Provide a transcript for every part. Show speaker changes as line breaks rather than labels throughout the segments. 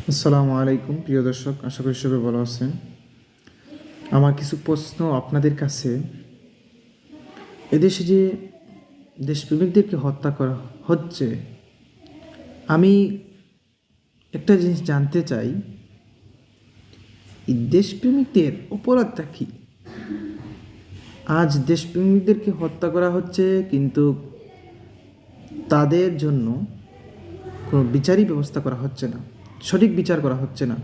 আসসালামু আলাইকুম প্রিয় দর্শক, আশা করি সবাই ভালো আছেন। আমার কিছু প্রশ্ন আপনাদের কাছে। এদেশে যে দেশপ্রেমিকদেরকে হত্যা করা হচ্ছে, আমি একটা জিনিস জানতে চাই, এই দেশপ্রেমিকদের অপরাধটা কী? আজ দেশপ্রেমিকদেরকে হত্যা করা হচ্ছে, কিন্তু তাদের জন্য কোনো বিচারই ব্যবস্থা করা হচ্ছে না, সঠিক বিচার করা হচ্ছে না।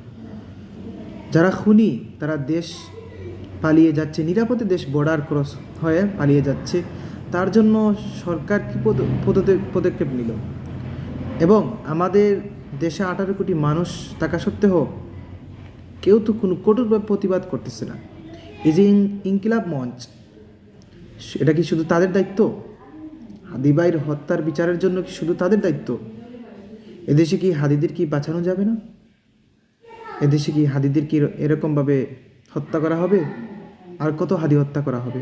যারা খুনি তারা দেশ পালিয়ে যাচ্ছে, নিরাপদে দেশ বর্ডার ক্রস হয়ে পালিয়ে যাচ্ছে। তার জন্য সরকার কী পদক্ষেপ নিল? এবং আমাদের দেশে 18 কোটি মানুষ থাকা সত্ত্বেও কেউ তো কোনো কঠোরভাবে প্রতিবাদ করতেছে না। এই যে ইনকিলাব মঞ্চ, এটা কি শুধু তাদের দায়িত্ব? হাদিবাইর হত্যার বিচারের জন্য কি শুধু তাদের দায়িত্ব? এদেশে কি হাদিদের কি বাঁচানো যাবে না? এদেশে কি হাদিদের কি এরকমভাবে হত্যা করা হবে? আর কত হাদি হত্যা করা হবে?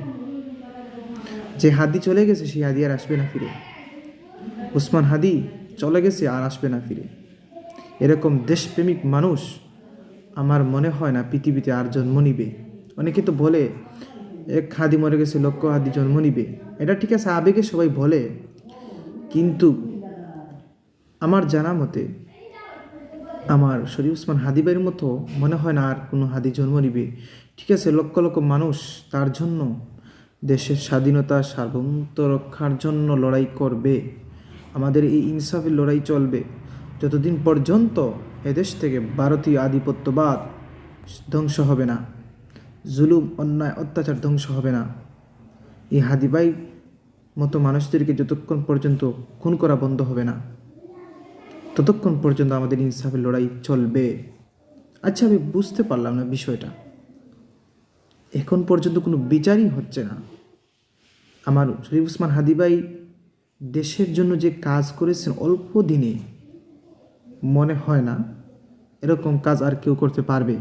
যে হাদি চলে গেছে সেই হাদি আর আসবে না ফিরে। উসমান হাদি চলে গেছে আর আসবে না ফিরে। এরকম দেশপ্রেমিক মানুষ আমার মনে হয় না পৃথিবীতে আর জন্ম নিবে। অনেকে তো বলে এক হাদি মরে গেছে, লক্ষ হাদি জন্ম নিবে। এটা ঠিক আছে, আবেগে সবাই বলে, কিন্তু আমার জানা মতে আমার শরীফ ওসমান হাদিবের মতো মনে হয় না আর কোনো হাদি জন্ম নিবে। ঠিক আছে, লক্ষ লক্ষ মানুষ তার জন্য দেশের স্বাধীনতা সার্বভৌমত্ব রক্ষার জন্য লড়াই করবে। আমাদের এই ইনসাফের লড়াই চলবে যতদিন পর্যন্ত এদেশ থেকে ভারতীয় আধিপত্যবাদ ধ্বংস হবে না, জুলুম অন্যায় অত্যাচার ধ্বংস হবে না। এই হাদিবাই মতো মানুষদেরকে যতক্ষণ পর্যন্ত খুন করা বন্ধ হবে না, ততক্ষণ পর্যন্ত আমাদের ইনসাফের লড়াই চলবে। আচ্ছা, আমি বুঝতে পারলাম না বিষয়টা, এখন পর্যন্ত কোনো বিচারই হচ্ছে না। আমার শরীফ ওসমান হাদিবাই দেশের জন্য যে কাজ করেছেন অল্প দিনে, মনে হয় না এরকম কাজ আর কেউ করতে পারবে।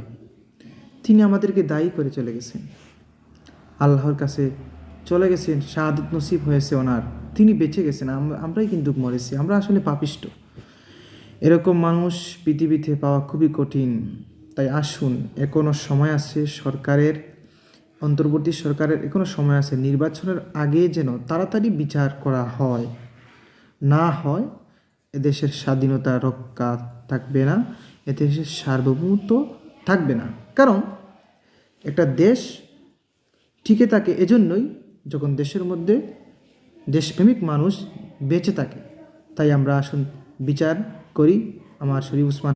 তিনি আমাদেরকে দায়ী করে চলে গেছেন, আল্লাহর কাছে চলে গেছেন, শাহাদত নসিব হয়েছে ওনার, তিনি বেঁচে গেছেন, আমরাই কিন্তু মরেছি। আমরা আসলে পাপিষ্ট। এরকম মানুষ পৃথিবীতে পাওয়া খুবই কঠিন। তাই আসুন, এখনও সময় আছে, সরকারের অন্তর্বর্তী সরকারের এখনও সময় আছে, নির্বাচনের আগে যেন তাড়াতাড়ি বিচার করা হয়। না হয় এদেশের স্বাধীনতা রক্ষা থাকবে না, এদেশের সার্বভৌমত্ব থাকবে না। কারণ একটা দেশ টিকে থাকে এজন্যই যখন দেশের মধ্যে দেশপ্রেমিক মানুষ বেঁচে থাকে। তাই আমরা আসুন বিচার করি আমার শরীফ ওসমান